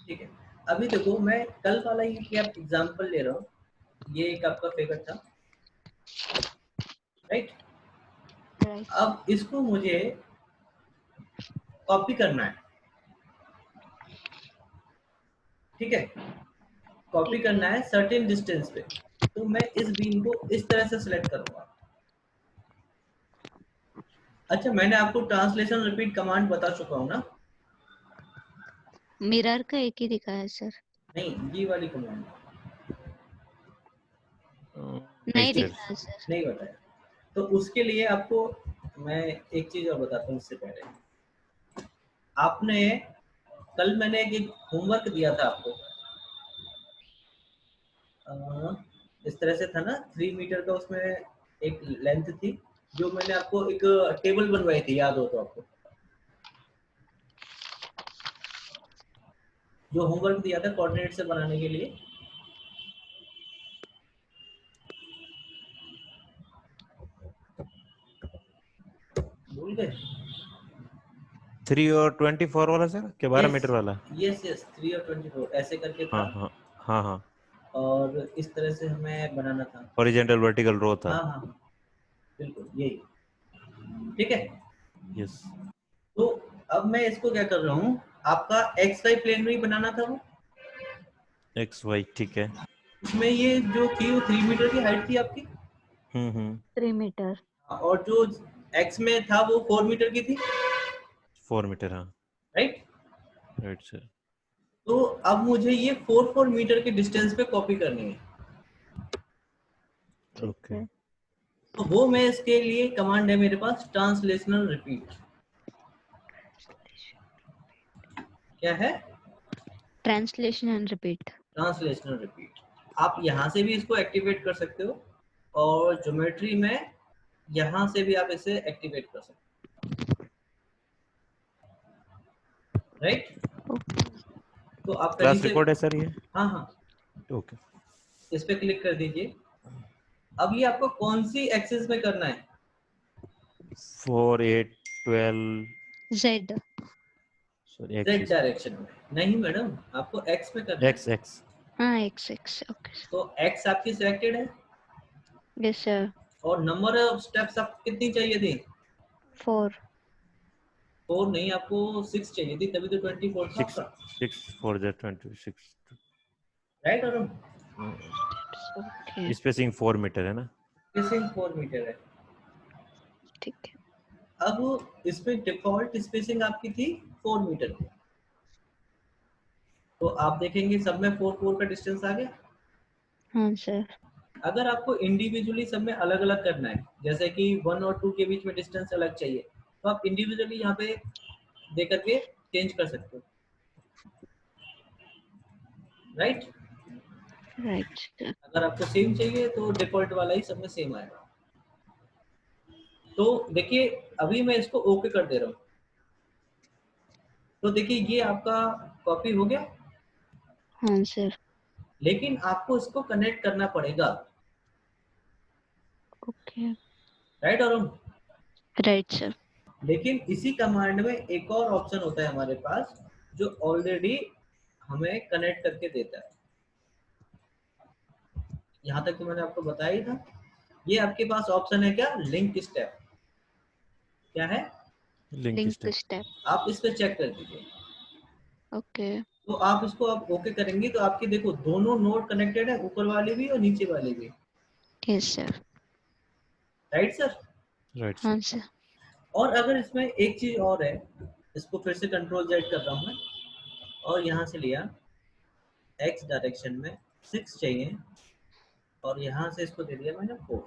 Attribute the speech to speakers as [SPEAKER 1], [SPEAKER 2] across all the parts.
[SPEAKER 1] ठीक है, अभी देखो मैं कल वाला ये आप एग्जांपल ले रहा हूँ, ये एक आपका फिगर था, राइट।
[SPEAKER 2] राइट।
[SPEAKER 1] अब इसको मुझे कॉपी करना है, ठीक है, कॉपी
[SPEAKER 2] ठीक
[SPEAKER 1] करना
[SPEAKER 2] है।
[SPEAKER 1] है सर्टेन डिस्टेंस पे। तो मैं इस बीम को इस तरह से सिलेक्ट करूंगा। अच्छा, मैंने आपको ट्रांसलेशन रिपीट कमांड बता चुका हूँ ना?
[SPEAKER 2] मिरर का एक ही दिखा है सर।
[SPEAKER 1] नहीं, ये वाली कमांड
[SPEAKER 2] नहीं
[SPEAKER 3] सर।
[SPEAKER 2] दिखा है सर।
[SPEAKER 1] नहीं बताया। तो उसके लिए आपको मैं एक चीज और बताता हूँ इससे पहले। आपने कल मैंने एक होमवर्क दिया था आपको, इस तरह से था ना, 3 मीटर का उसमें एक लेंथ थी, जो मैंने आपको एक टेबल बनवाई थी, याद हो तो आपको, जो होमवर्क दिया था कोऑर्डिनेट से बनाने के लिए। भूल गए?
[SPEAKER 3] 3 और 24 वाला सर, के 12 मीटर वाला?
[SPEAKER 1] यस यस, 3 और 24 ऐसे करके था।
[SPEAKER 3] हाँ हाँ हाँ हाँ।
[SPEAKER 1] और इस तरह से हमें बनाना था।
[SPEAKER 3] हॉरिजॉन्टल वर्टिकल रो था।
[SPEAKER 1] हाँ हाँ, बिल्कुल यही, ठीक है।
[SPEAKER 3] यस।
[SPEAKER 1] तो अब मैं इसको क्या कर रहा हूँ, आपका एक्स वाई प्लेन में ही बनाना था वो।
[SPEAKER 3] एक्स वाई, ठीक है।
[SPEAKER 1] उसमें ये जो थी वो 3 मीटर की हाइट थी आपकी।
[SPEAKER 2] 3 मीटर।
[SPEAKER 1] और जो एक्स में था वो 4 मीटर की थी,
[SPEAKER 3] 4 मीटर, हाँ।
[SPEAKER 1] राइट।
[SPEAKER 3] Right sir.
[SPEAKER 1] तो अब मुझे ये 4 मीटर के डिस्टेंस पे कॉपी करनी है।
[SPEAKER 2] ठीक
[SPEAKER 3] ओके।
[SPEAKER 2] है।
[SPEAKER 1] तो वो मैं इसके लिए कमांड है मेरे पास, ट्रांसलेशनल रिपीट। क्या है?
[SPEAKER 2] Translation and repeat.
[SPEAKER 1] Translational repeat. आप यहाँ से भी इसको एक्टिवेट कर सकते हो, और ज्योमेट्री में यहाँ से भी आप इसे एक्टिवेट कर सकते हो, राइट। तो आप कहीं
[SPEAKER 3] क्लास
[SPEAKER 1] से,
[SPEAKER 3] रिकॉर्ड है सर ये?
[SPEAKER 1] हाँ हाँ,
[SPEAKER 3] ओके।
[SPEAKER 1] इस पे क्लिक कर दीजिए। अब ये आपको कौन सी एक्सिस में करना है?
[SPEAKER 3] 4 8 12।
[SPEAKER 2] Z.
[SPEAKER 3] Sorry,
[SPEAKER 1] Z
[SPEAKER 3] axis.
[SPEAKER 1] Direction में नहीं मैडम, आपको X में करना है।
[SPEAKER 3] X x.
[SPEAKER 2] हाँ, एक्स एक्स। Okay sir.
[SPEAKER 1] तो X आपकी सिलेक्टेड है,
[SPEAKER 2] यस सर।
[SPEAKER 1] और नंबर ऑफ स्टेप्स आप कितनी चाहिए थी?
[SPEAKER 2] 4।
[SPEAKER 1] 4 नहीं, आपको 6 चाहिए थी, तभी तो 24 था
[SPEAKER 3] 6
[SPEAKER 1] आपका,
[SPEAKER 3] 6 4 26।
[SPEAKER 1] राइट। और
[SPEAKER 2] ओके।
[SPEAKER 3] स्पेसिंग 4 मीटर है ना?
[SPEAKER 1] स्पेसिंग 4 मीटर है।
[SPEAKER 2] ठीक है।
[SPEAKER 1] अब इसमें डिफॉल्ट स्पेसिंग आपकी थी 4 मीटर की। तो आप देखेंगे सब में 4 4 का डिस्टेंस आ गया।
[SPEAKER 2] हाँ सर।
[SPEAKER 1] अगर आपको इंडिविजुअली सब में अलग अलग करना है, जैसे कि 1 और 2 के बीच में डिस्टेंस अलग चाहिए, तो आप इंडिविजुअली यहाँ पे दे करके चेंज कर सकते हो, राइट।
[SPEAKER 2] Right sir.
[SPEAKER 1] अगर आपको सेम चाहिए तो डिफॉल्ट वाला ही सब में सेम आएगा। तो देखिए, अभी मैं इसको ओके कर दे रहा हूँ। तो देखिए ये आपका कॉपी हो गया,
[SPEAKER 2] हाँ सर।
[SPEAKER 1] लेकिन आपको इसको कनेक्ट करना पड़ेगा,
[SPEAKER 2] ओके।
[SPEAKER 1] राइट। और
[SPEAKER 2] राइट सर।
[SPEAKER 1] लेकिन इसी कमांड में एक और ऑप्शन होता है हमारे पास, जो ऑलरेडी हमें कनेक्ट करके देता है। यहाँ तक तो मैंने आपको बताया ही था। ये आपके पास ऑप्शन है क्या, लिंक स्टेप। क्या है?
[SPEAKER 3] Link
[SPEAKER 2] link
[SPEAKER 3] step.
[SPEAKER 2] स्टेप।
[SPEAKER 1] आप इस पे चेक कर दीजिए।
[SPEAKER 2] ओके।
[SPEAKER 1] तो आप इसको आप ओके करेंगे तो आपके देखो दोनों नोड कनेक्टेड है, ऊपर वाले भी और नीचे वाले भी,
[SPEAKER 2] yes sir.
[SPEAKER 1] Right sir.
[SPEAKER 3] Right
[SPEAKER 2] हाँ
[SPEAKER 3] सर।
[SPEAKER 2] सर।
[SPEAKER 1] और अगर इसमें एक चीज और है, इसको फिर से कंट्रोल जेड कर रहा हूँ मैं, और यहाँ से लिया एक्स डायरेक्शन में 6 चाहिए, और यहाँ से इसको दे दिया मैंने 4।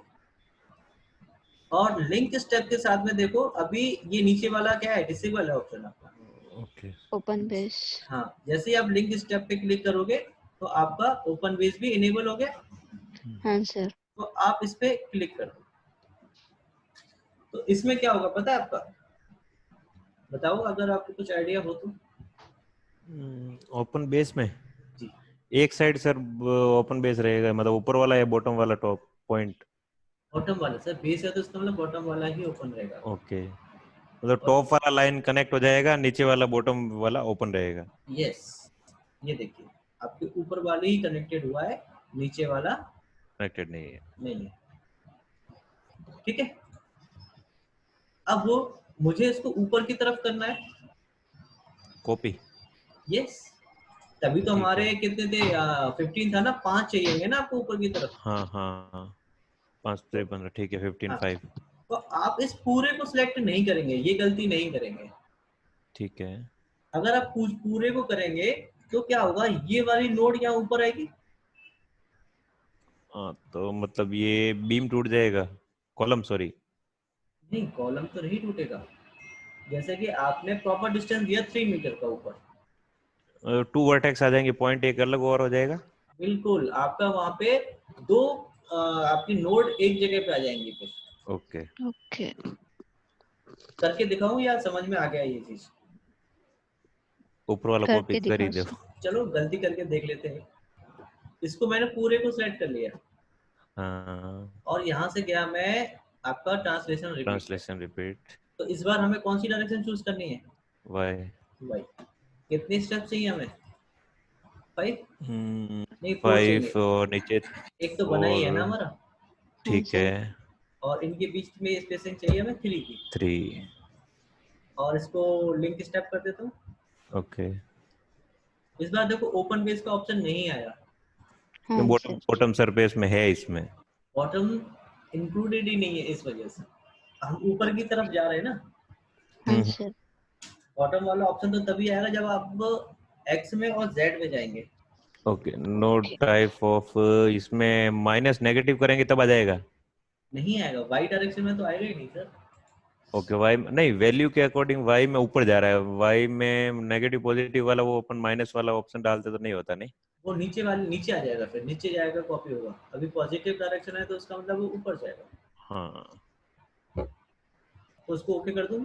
[SPEAKER 1] और लिंक स्टेप के साथ में देखो, अभी ये नीचे वाला क्या है, डिसेबल है ऑप्शन आपका।
[SPEAKER 3] ओके।
[SPEAKER 2] Open base.
[SPEAKER 1] हाँ, जैसे ही आप लिंक स्टेप पे क्लिक करोगे तो आपका ओपन बेस भी इनेबल हो गया।
[SPEAKER 2] हाँ सर।
[SPEAKER 1] तो आप इस पे क्लिक कर दो। तो इसमें क्या होगा पता है आपका? बताओ अगर आपको कुछ आइडिया हो तो।
[SPEAKER 3] ओपन बेस में
[SPEAKER 1] जी,
[SPEAKER 3] एक साइड सर ओपन बेस रहेगा, मतलब ऊपर वाला या बॉटम वाला टॉप पॉइंट?
[SPEAKER 1] बॉटम वाला सर, बेस है तो इसका मतलब बॉटम वाला ही ओपन रहेगा।
[SPEAKER 3] ओके, मतलब
[SPEAKER 1] और
[SPEAKER 3] टॉप वाला लाइन कनेक्ट हो जाएगा, नीचे वाला बॉटम वाला ओपन रहेगा।
[SPEAKER 1] यस, ये देखिए आपके ऊपर वाले ही कनेक्टेड हुआ है, नीचे वाला
[SPEAKER 3] कनेक्टेड नहीं है।
[SPEAKER 1] नहीं है। ठीक है, अब वो मुझे इसको ऊपर की तरफ करना है।
[SPEAKER 3] कॉपी।
[SPEAKER 1] यस, तभी तो
[SPEAKER 3] ठीक
[SPEAKER 1] हमारे
[SPEAKER 3] है।
[SPEAKER 1] कितने थे, 15 था ना, 5 चाहिए होंगे ना आपको ऊपर की तरफ।
[SPEAKER 3] हाँ हाँ, 5 3 15, ठीक है, 15
[SPEAKER 1] हाँ,
[SPEAKER 3] 5।
[SPEAKER 1] तो आप इस पूरे को सिलेक्ट नहीं करेंगे, ये गलती नहीं करेंगे।
[SPEAKER 3] ठीक है।
[SPEAKER 1] अगर आप पूरे को करेंगे तो क्या होगा, ये वाली नोड यहाँ ऊपर आएगी।
[SPEAKER 3] हाँ, तो मतलब ये बीम टूट जाएगा, कॉलम सॉरी।
[SPEAKER 1] नहीं, कॉलम तो नहीं टूटेगा। जैसे कि आपने प्रॉपर डिस्टेंस दिया 3 मीटर का ऊपर,
[SPEAKER 3] 2 वर्टेक्स आ जाएंगे, पॉइंट एक अलग और हो जाएगा।
[SPEAKER 1] बिल्कुल आपका वहां पे दो आपकी नोड एक जगह पे आ जाएंगी। फिर
[SPEAKER 3] ओके।
[SPEAKER 2] ओके।
[SPEAKER 1] करके दिखाऊं या समझ में आ गया ये चीज?
[SPEAKER 3] ऊपर वाला कॉपी
[SPEAKER 2] करके
[SPEAKER 3] कर ही
[SPEAKER 2] दिखाओ
[SPEAKER 3] दो।
[SPEAKER 2] सर।
[SPEAKER 1] चलो गलती करके देख लेते हैं। इसको मैंने पूरे को सिलेक्ट कर लिया
[SPEAKER 3] हाँ,
[SPEAKER 1] और यहाँ से गया मैं आपका ट्रांसलेशन रिपीट पे।
[SPEAKER 3] Translation repeat.
[SPEAKER 1] तो इस बार हमें कौन सी डायरेक्शन चूज करनी है?
[SPEAKER 3] वाई।
[SPEAKER 1] भाई कितने स्टेप चाहिए हमें? 5? नहीं 4 चाहिए।
[SPEAKER 3] 5 और नीचे
[SPEAKER 1] एक तो बना ही है
[SPEAKER 3] 4।
[SPEAKER 1] ना हमारा,
[SPEAKER 2] हाँ
[SPEAKER 3] ठीक है।
[SPEAKER 2] सर।
[SPEAKER 1] और इनके बीच में स्पेसिंग चाहिए हमें 3 की।
[SPEAKER 3] 3।
[SPEAKER 1] और इसको लिंक स्टेप कर देता हूँ।
[SPEAKER 3] ओके।
[SPEAKER 1] इस बार देखो ओपन बेस का ऑप्शन नहीं आया,
[SPEAKER 2] हाँ
[SPEAKER 3] बॉटम
[SPEAKER 2] सर।
[SPEAKER 3] बॉटम सरफेस में है इसमें।
[SPEAKER 1] बॉटम इंक्लूडेड ही नहीं है, इस वजह से हम ऊपर की तरफ जा रहे हैं ना।
[SPEAKER 2] हाँ
[SPEAKER 3] हम्म।
[SPEAKER 2] सर।
[SPEAKER 1] बॉटम वाला ऑप्शन तो तभी आएगा जब आप एक्स में और जेड में जाएंगे।
[SPEAKER 3] Okay, no
[SPEAKER 2] okay.
[SPEAKER 3] Type of, इसमें माइनस नेगेटिव करेंगे तब आ जाएगा।
[SPEAKER 1] नहीं आएगा, वाई डायरेक्शन में तो आएगा ही नहीं सर।
[SPEAKER 3] ओके, वाई नहीं, वैल्यू के अकॉर्डिंग वाई में ऊपर जा रहा है, वाई में नेगेटिव पॉजिटिव वाला वो अपन माइनस वाला ऑप्शन डालते तो नहीं होता नहीं।
[SPEAKER 1] वो नीचे वाले नीचे आ जाएगा, फिर नीचे जाएगा कॉपी होगा। अभी पॉजिटिव डायरेक्शन है तो उसका मतलब वो ऊपर जाएगा।
[SPEAKER 3] हाँ,
[SPEAKER 1] तो उसको ओके कर दूँ।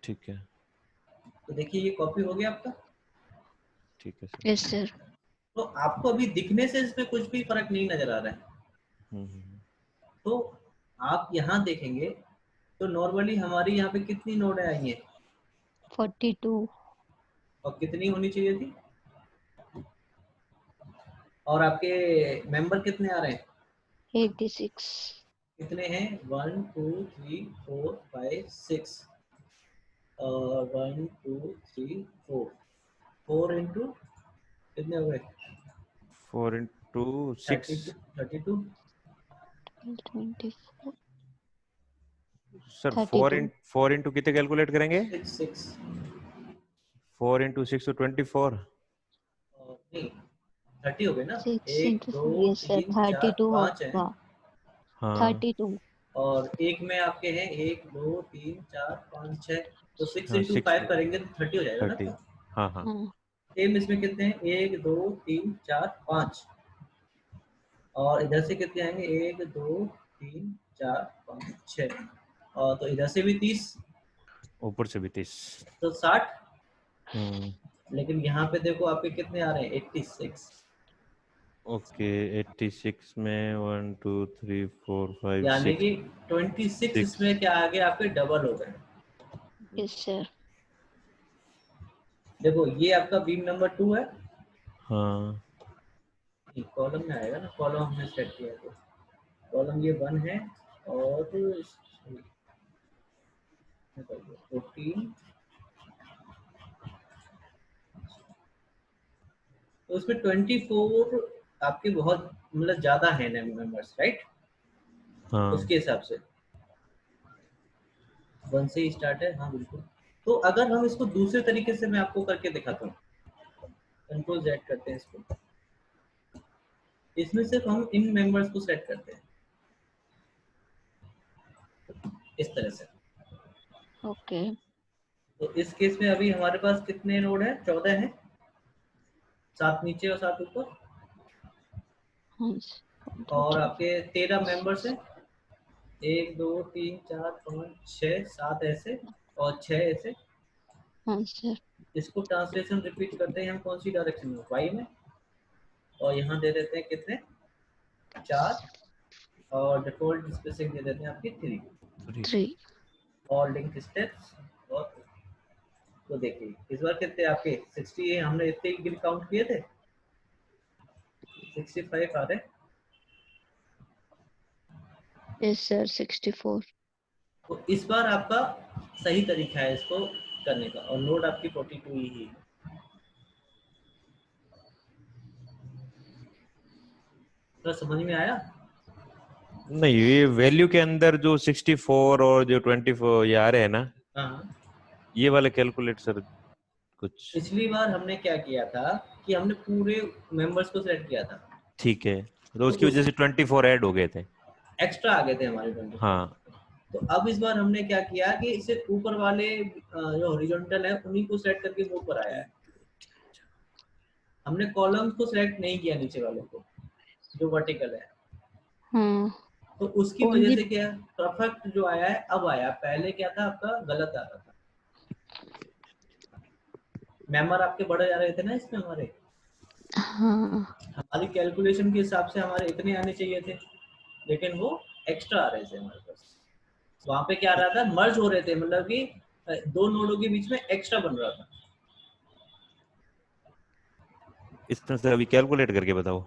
[SPEAKER 3] ठीक है।
[SPEAKER 1] तो देखिए ये कॉपी हो गया आपका।
[SPEAKER 3] ठीक है सर।
[SPEAKER 2] Yes sir.
[SPEAKER 1] तो आपको अभी दिखने से इसमें कुछ भी फर्क नहीं नजर आ रहा है।
[SPEAKER 3] हम्म।
[SPEAKER 1] तो आप यहाँ देखेंगे तो नॉर्मली हमारी यहाँ पे कितनी नोडें आई हैं
[SPEAKER 2] 42।
[SPEAKER 1] और कितनी होनी चाहिए थी, और आपके मेंबर कितने आ रहे हैं?
[SPEAKER 2] 86।
[SPEAKER 1] कितने हैं? 1 2 3 4 5 6, और 1 2 3 4, 4 इंटू कितने हो गए?
[SPEAKER 3] 4 into 6।
[SPEAKER 1] 32, 32।
[SPEAKER 2] 24।
[SPEAKER 3] सर
[SPEAKER 2] 32।
[SPEAKER 3] 4 into कितने कैलकुलेट करेंगे?
[SPEAKER 1] 6 6
[SPEAKER 3] 4 into 6 तो 24।
[SPEAKER 1] नहीं, 30 हो गए ना।
[SPEAKER 2] 6
[SPEAKER 1] एक
[SPEAKER 2] इंटू,
[SPEAKER 1] दो
[SPEAKER 2] यस सर,
[SPEAKER 1] तीन चार
[SPEAKER 2] 32
[SPEAKER 1] पाँच है।
[SPEAKER 2] होगा।
[SPEAKER 3] हाँ
[SPEAKER 2] 32।
[SPEAKER 1] और एक में आपके हैं 1 2 3 4 5 6, तो 6
[SPEAKER 3] हाँ,
[SPEAKER 1] इंटू
[SPEAKER 3] 6
[SPEAKER 1] 5 करेंगे तो 30 हो जाएगा ना
[SPEAKER 3] 30।
[SPEAKER 1] आपका।
[SPEAKER 3] हाँ हाँ।
[SPEAKER 2] हाँ।
[SPEAKER 1] सेम इसमें कितने हैं? 1 2 3 4 5, और इधर से कितने आएंगे? 1 2 3 4 5 6, और तो इधर से भी 30,
[SPEAKER 3] ऊपर से भी 30।
[SPEAKER 1] तो 60।
[SPEAKER 3] हम्म।
[SPEAKER 1] लेकिन यहाँ पे देखो आपके कितने आ रहे हैं? 86।
[SPEAKER 3] ओके, 86 में 1 2 3 4 5
[SPEAKER 1] यानी
[SPEAKER 3] 6।
[SPEAKER 1] कि 26
[SPEAKER 3] 6।
[SPEAKER 1] इसमें क्या आ गया आपके? डबल हो गए।
[SPEAKER 2] Yes sir.
[SPEAKER 1] देखो ये आपका बीम नंबर 2 है।
[SPEAKER 3] हाँ।
[SPEAKER 1] कॉलम में आएगा ना, कॉलम हमने सेट किया है तो कॉलम ये 1 है, और 14, तो उसमें 24 आपके बहुत मतलब ज्यादा है मेंबर्स, राइट?
[SPEAKER 3] हाँ।
[SPEAKER 1] उसके हिसाब से 1 से ही स्टार्ट है, हाँ बिल्कुल। तो अगर हम इसको दूसरे तरीके से मैं आपको करके दिखाता हूँ, कंट्रोल जेड करते हैं इसको। इसमें सिर्फ हम इन मेंबर्स को सेट करते हैं इस तरह से।
[SPEAKER 2] ओके।
[SPEAKER 1] तो इस केस में अभी हमारे पास कितने नोड हैं? 14 हैं, 7 नीचे और 7 ऊपर।
[SPEAKER 2] हाँ सर।
[SPEAKER 1] और आपके 13 मेंबर्स हैं, 1 2 3 4 5 6 7 ऐसे, और 6 ऐसे।
[SPEAKER 2] हाँ सर।
[SPEAKER 1] इसको ट्रांसलेशन रिपीट करते हैं हम कौन सी डायरेक्शन में? वाई में। और यहाँ दे देते हैं कितने? 4, और डिफॉल्ट स्पेसिंग दे देते हैं आपकी 3,
[SPEAKER 3] 3।
[SPEAKER 2] 3।
[SPEAKER 1] और लिंक स्टेप्स। और तो देखिए इस बार कितने आपके 60 है, हमने इतने गिर काउंट किए थे, 65 आ रहे।
[SPEAKER 2] Yes sir 64।
[SPEAKER 1] तो इस बार आपका सही तरीका है इसको करने का, और नोड आपकी 42 ही है। तो समझ में आया?
[SPEAKER 3] नहीं, ये वैल्यू के अंदर जो 64 और जो 24 ये आ रहे हैं ना,
[SPEAKER 1] हाँ,
[SPEAKER 3] ये वाले कैलकुलेट सर कुछ।
[SPEAKER 1] पिछली बार हमने क्या किया था कि हमने पूरे मेंबर्स को सिलेक्ट किया था,
[SPEAKER 3] ठीक है, तो
[SPEAKER 1] तो
[SPEAKER 3] उसकी
[SPEAKER 1] उस
[SPEAKER 3] वजह से 24 ऐड हो गए थे।
[SPEAKER 1] एक्स्ट्रा आ गए थे हमारे 24।
[SPEAKER 3] हाँ
[SPEAKER 1] तो अब इस बार हमने क्या किया कि इसे ऊपर वाले जो हॉरिजॉन्टल है उन्हीं को सेलेक्ट करके वो ऊपर आया है। हमने कॉलम को सिलेक्ट नहीं किया, नीचे वालों को जो वर्टिकल है।
[SPEAKER 2] हाँ
[SPEAKER 1] तो उसकी वजह
[SPEAKER 2] ओनली।
[SPEAKER 1] से क्या परफेक्ट जो आया है अब आया, पहले क्या था आपका गलत आ रहा था। मेंबर आपके बढ़े जा रहे थे ना इसमें, हमारे
[SPEAKER 2] हाँ
[SPEAKER 1] हमारी कैलकुलेशन के हिसाब से हमारे इतने आने चाहिए थे, लेकिन वो एक्स्ट्रा आ रहे थे हमारे पास। वहां पे क्या आ रहा था, मर्ज हो रहे थे, मतलब कि दो नोडों के बीच में एक्स्ट्रा बन रहा था।
[SPEAKER 3] इसमें से अभी कैलकुलेट करके बताओ।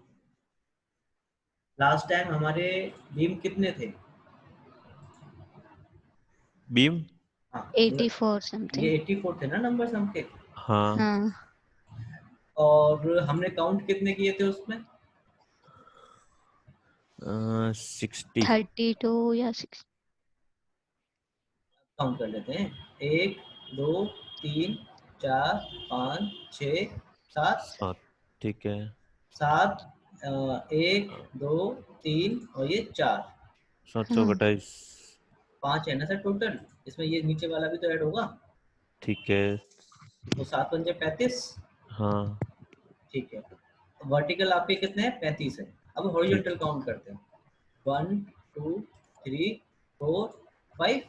[SPEAKER 1] लास्ट टाइम हमारे बीम कितने थे?
[SPEAKER 3] बीम
[SPEAKER 1] हाँ,
[SPEAKER 2] 84
[SPEAKER 1] ये
[SPEAKER 2] समथिंग।
[SPEAKER 1] 84 थे ना नंबर हमके।
[SPEAKER 3] हाँ
[SPEAKER 2] हाँ
[SPEAKER 1] और हमने काउंट कितने किए थे उसमें?
[SPEAKER 3] 60।
[SPEAKER 2] 32 या 6।
[SPEAKER 1] काउंट कर लेते हैं, 1 2 3 4 5 6 7।
[SPEAKER 3] 7 ठीक है।
[SPEAKER 1] 7 1 2 3 और ये 4,
[SPEAKER 3] 728
[SPEAKER 1] 5 है ना सर टोटल। इसमें ये नीचे वाला भी तो ऐड होगा,
[SPEAKER 3] ठीक है।
[SPEAKER 1] तो 7 पंजे 35।
[SPEAKER 3] हाँ
[SPEAKER 1] ठीक है, वर्टिकल आपके कितने हैं? 35 है। अब
[SPEAKER 3] ठीक
[SPEAKER 1] हॉरिजॉन्टल
[SPEAKER 3] है।
[SPEAKER 1] काउंट करते हैं, 1 2 3 4 5।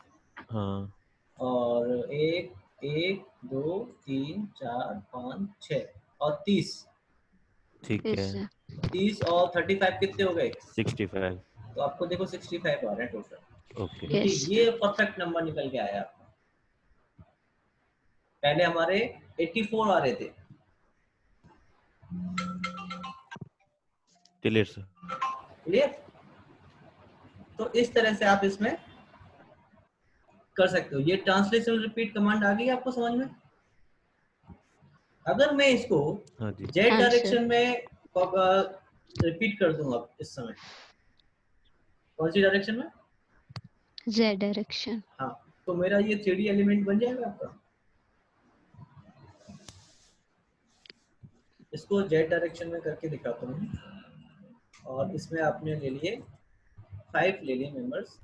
[SPEAKER 3] हाँ
[SPEAKER 1] और 1 1 2 3 4 5 6 और 30।
[SPEAKER 3] ठीक है।
[SPEAKER 1] 30 और 35 कितने हो गए?
[SPEAKER 3] 65
[SPEAKER 1] तो आपको देखो 65 आ रहे हैं टोटल।
[SPEAKER 3] ओके।
[SPEAKER 1] देखिए
[SPEAKER 2] यस
[SPEAKER 1] ये परफेक्ट नंबर निकल के आया आपका। पहले हमारे 84 आ रहे थे।
[SPEAKER 3] Clear sir.
[SPEAKER 1] क्लियर? तो इस तरह से आप इसमें कर सकते हो। ये ट्रांसलेशन रिपीट कमांड आ गई आपको समझ में? अगर मैं इसको
[SPEAKER 3] हाँ जी।
[SPEAKER 1] जेड
[SPEAKER 2] हाँ सर।
[SPEAKER 1] डायरेक्शन में रिपीट कर दूंगा इस समय, कौन सी डायरेक्शन में?
[SPEAKER 2] Z direction.
[SPEAKER 1] हाँ, तो मेरा ये 3D एलिमेंट बन जाएगा आपका। इसको जेड डायरेक्शन में करके दिखाता हूँ। और इसमें आपने ले लिए 5 ले लिए मेंबर्स,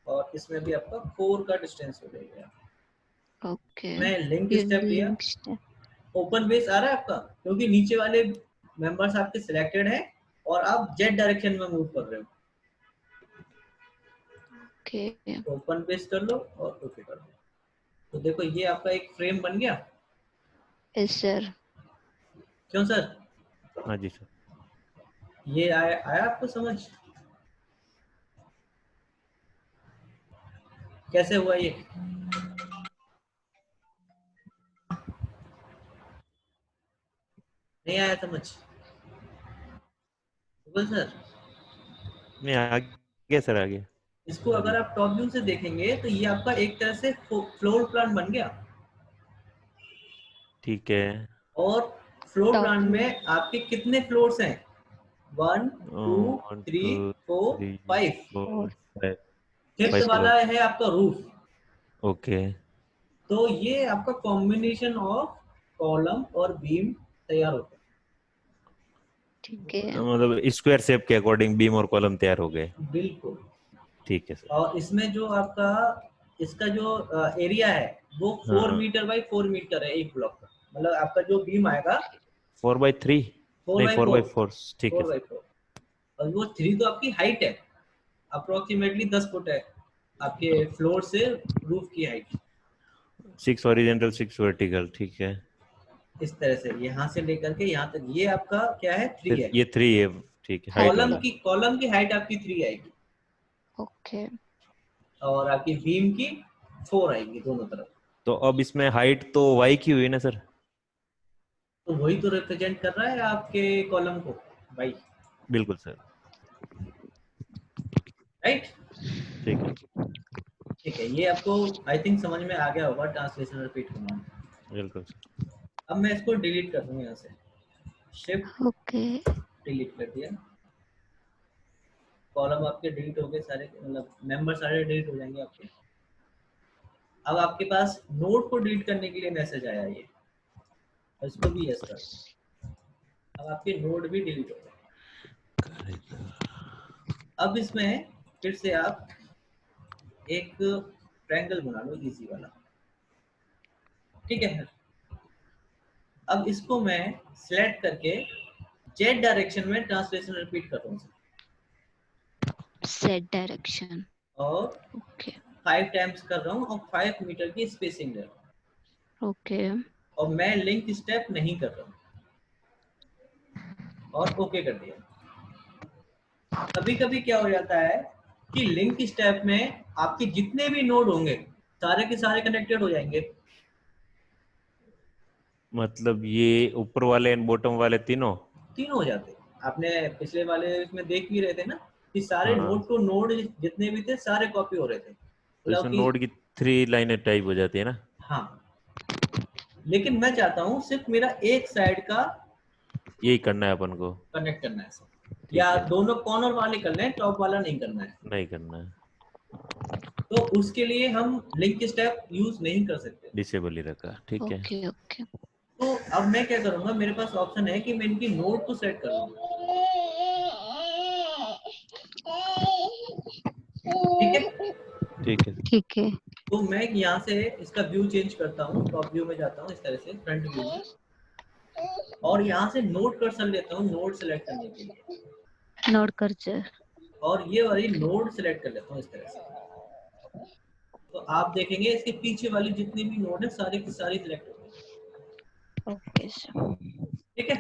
[SPEAKER 1] और इसमें भी आपका 4 का डिस्टेंस हो जाएगा।
[SPEAKER 2] ओके
[SPEAKER 1] मैं लिंक स्टेप लिया,
[SPEAKER 2] लिंक स्टेप।
[SPEAKER 1] ओपन बेस आ रहा है आपका, क्योंकि नीचे वाले मेंबर्स आपके सिलेक्टेड हैं और आप जेड डायरेक्शन में मूव कर रहे हो।
[SPEAKER 2] ओके
[SPEAKER 1] ओपन बेस कर लो और ओके कर दो। तो देखो ये आपका एक फ्रेम बन गया।
[SPEAKER 2] Yes sir.
[SPEAKER 1] क्यों सर?
[SPEAKER 3] हाँ जी सर।
[SPEAKER 1] ये आया आपको समझ कैसे हुआ ये? नहीं आया समझ? गूगल सर,
[SPEAKER 3] नहीं आ गया सर, आ गया।
[SPEAKER 1] इसको
[SPEAKER 3] हाँ
[SPEAKER 1] अगर
[SPEAKER 3] जी
[SPEAKER 1] आप टॉप व्यू से देखेंगे तो ये आपका एक तरह से फ्लोर प्लान बन गया।
[SPEAKER 3] ठीक है।
[SPEAKER 1] और फ्लोर
[SPEAKER 2] टॉप
[SPEAKER 1] प्लान
[SPEAKER 2] व्यू।
[SPEAKER 1] में आपके कितने फ्लोर्स हैं? 1 2
[SPEAKER 3] 1 2
[SPEAKER 1] 3 4
[SPEAKER 3] 3
[SPEAKER 1] 5।
[SPEAKER 3] 4 5
[SPEAKER 1] फिफ्थ
[SPEAKER 3] 5
[SPEAKER 1] वाला
[SPEAKER 3] फ्लोर।
[SPEAKER 1] है आपका रूफ।
[SPEAKER 3] ओके।
[SPEAKER 1] तो ये आपका कॉम्बिनेशन ऑफ कॉलम और बीम तैयार होता
[SPEAKER 2] ठीक है।
[SPEAKER 3] मतलब स्क्वायर शेप के अकॉर्डिंग बीम और कॉलम तैयार हो गए।
[SPEAKER 1] है बिल्कुल।
[SPEAKER 3] ठीक है सर।
[SPEAKER 1] और इसमें जो आपका इसका जो एरिया है वो 4
[SPEAKER 3] हाँ
[SPEAKER 1] मीटर बाई 4 मीटर है एक ब्लॉक का। मतलब आपका जो बीम आएगा
[SPEAKER 3] 4/3
[SPEAKER 1] 4
[SPEAKER 3] नहीं
[SPEAKER 1] बाई 4,
[SPEAKER 3] 4/4 ठीक है
[SPEAKER 1] 4 बाई
[SPEAKER 3] सर।
[SPEAKER 1] 4। और वो 3 तो आपकी हाइट है, अप्रोक्सीमेटली 10 फुट है आपके फ्लोर से रूफ की हाइट।
[SPEAKER 3] 6 हॉरिजॉन्टल 6 वर्टिकल ठीक है।
[SPEAKER 1] इस तरह से यहाँ से लेकर के यहाँ तक ये आपका क्या है? 3
[SPEAKER 3] फिर
[SPEAKER 1] है।
[SPEAKER 3] ये 3 है। ठीक है, हाइट
[SPEAKER 2] हाइट
[SPEAKER 3] वाला।
[SPEAKER 2] है।
[SPEAKER 1] कॉलम की हाइट आपकी 3 आएगी,
[SPEAKER 2] ओके
[SPEAKER 1] और आपकी बीम की 4 आएगी दोनों तरफ।
[SPEAKER 3] तो अब इसमें हाइट तो y की हुई ना सर?
[SPEAKER 1] तो वही तो रिप्रेजेंट कर रहा है आपके कॉलम को भाई,
[SPEAKER 3] बिल्कुल सर।
[SPEAKER 1] राइट।
[SPEAKER 3] ठीक है।
[SPEAKER 1] ठीक है, ये आपको आई थिंक समझ में आ गया होगा ट्रांसलेशन रिपीट करना।
[SPEAKER 3] बिल्कुल सर।
[SPEAKER 1] अब मैं इसको डिलीट कर दूंगा यहाँ से, शिफ्ट
[SPEAKER 2] ओके
[SPEAKER 1] डिलीट कर दिया, कॉलम आपके डिलीट हो गए सारे, मतलब मेंबर सारे डिलीट हो जाएंगे आपके। अब आपके पास नोड को डिलीट करने के लिए मैसेज आया ये, इसको भी यस कर, अब आपके नोड भी डिलीट हो गए। अब इसमें फिर से आप एक ट्रायंगल बना लो इजी वाला, ठीक है। अब इसको मैं सिलेक्ट करके जेड डायरेक्शन में ट्रांसलेशन रिपीट कर रहा हूँ
[SPEAKER 2] सेट डायरेक्शन।
[SPEAKER 1] और
[SPEAKER 2] ओके
[SPEAKER 1] 5 टाइम्स कर रहा हूँ और 5 मीटर की स्पेसिंग ले रहा हूँ,
[SPEAKER 2] ओके
[SPEAKER 1] और मैं लिंक स्टेप नहीं कर रहा हूँ और ओके कर दिया। कभी कभी क्या हो जाता है कि लिंक स्टेप में आपके जितने भी नोड होंगे सारे के सारे कनेक्टेड हो जाएंगे।
[SPEAKER 3] मतलब ये ऊपर वाले एंड बॉटम वाले तीनों
[SPEAKER 1] तीनों हो जाते हैं। आपने पिछले वाले इसमें देख भी रहे थे ना कि सारे
[SPEAKER 3] हाँ,
[SPEAKER 1] नोड टू नोड जितने भी थे सारे कॉपी हो रहे थे,
[SPEAKER 3] तो
[SPEAKER 1] मतलब
[SPEAKER 3] इसमें
[SPEAKER 1] कि
[SPEAKER 3] नोड की 3 लाइनें टाइप हो जाती है ना?
[SPEAKER 1] हाँ। लेकिन मैं चाहता हूँ सिर्फ मेरा एक साइड का
[SPEAKER 3] यही करना है अपन को।
[SPEAKER 1] कनेक्ट करना है, या
[SPEAKER 3] ठीक है।
[SPEAKER 1] दोनों कॉर्नर वाले करना है, टॉप वाला नहीं करना है।
[SPEAKER 3] नहीं करना है।
[SPEAKER 1] तो उसके लिए हम लिंक स्टेप यूज नहीं कर सकते।
[SPEAKER 3] डिसेबल ही रखा, ठीक है।
[SPEAKER 2] ओके ओके
[SPEAKER 1] तो अब मैं क्या करूंगा, मेरे पास ऑप्शन है कि मैं इनकी नोड को सेट कर लूंगा, ठीक है।
[SPEAKER 3] ठीक है।
[SPEAKER 2] ठीक है
[SPEAKER 1] तो मैं यहाँ से इसका व्यू चेंज करता हूँ, टॉप व्यू में जाता हूँ इस तरह से फ्रंट व्यू में, और यहाँ से नोड कर्सर लेता हूँ नोड सेलेक्ट करने के लिए,
[SPEAKER 2] नोट कर्सर।
[SPEAKER 1] और ये वाली नोड सेलेक्ट कर लेता हूँ इस तरह से। तो आप देखेंगे इसके पीछे वाली जितनी भी नोड है सारी की सारी सिलेक्ट हो गई,
[SPEAKER 2] ओके सर
[SPEAKER 1] ठीक है।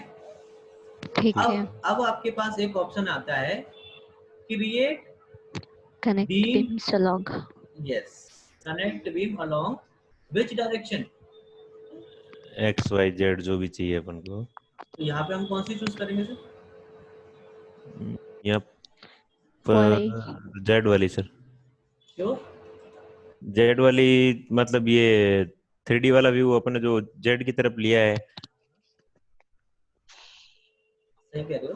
[SPEAKER 2] ठीक है।
[SPEAKER 1] अब आपके पास एक ऑप्शन आता है, create
[SPEAKER 2] connect
[SPEAKER 1] beam,
[SPEAKER 2] beams along.
[SPEAKER 1] Yes, connect beam along which direction.
[SPEAKER 3] X Y Z जो भी चाहिए अपन को।
[SPEAKER 1] तो यहाँ पे हम कौन सी चूज करेंगे सर?
[SPEAKER 3] यहाँ
[SPEAKER 2] वाई।
[SPEAKER 3] पर जेड वाली सर।
[SPEAKER 1] क्यों?
[SPEAKER 3] जेड वाली मतलब ये 3D वाला व्यू अपन ने जो जेड की तरफ लिया है।
[SPEAKER 1] सही कह रहे हो।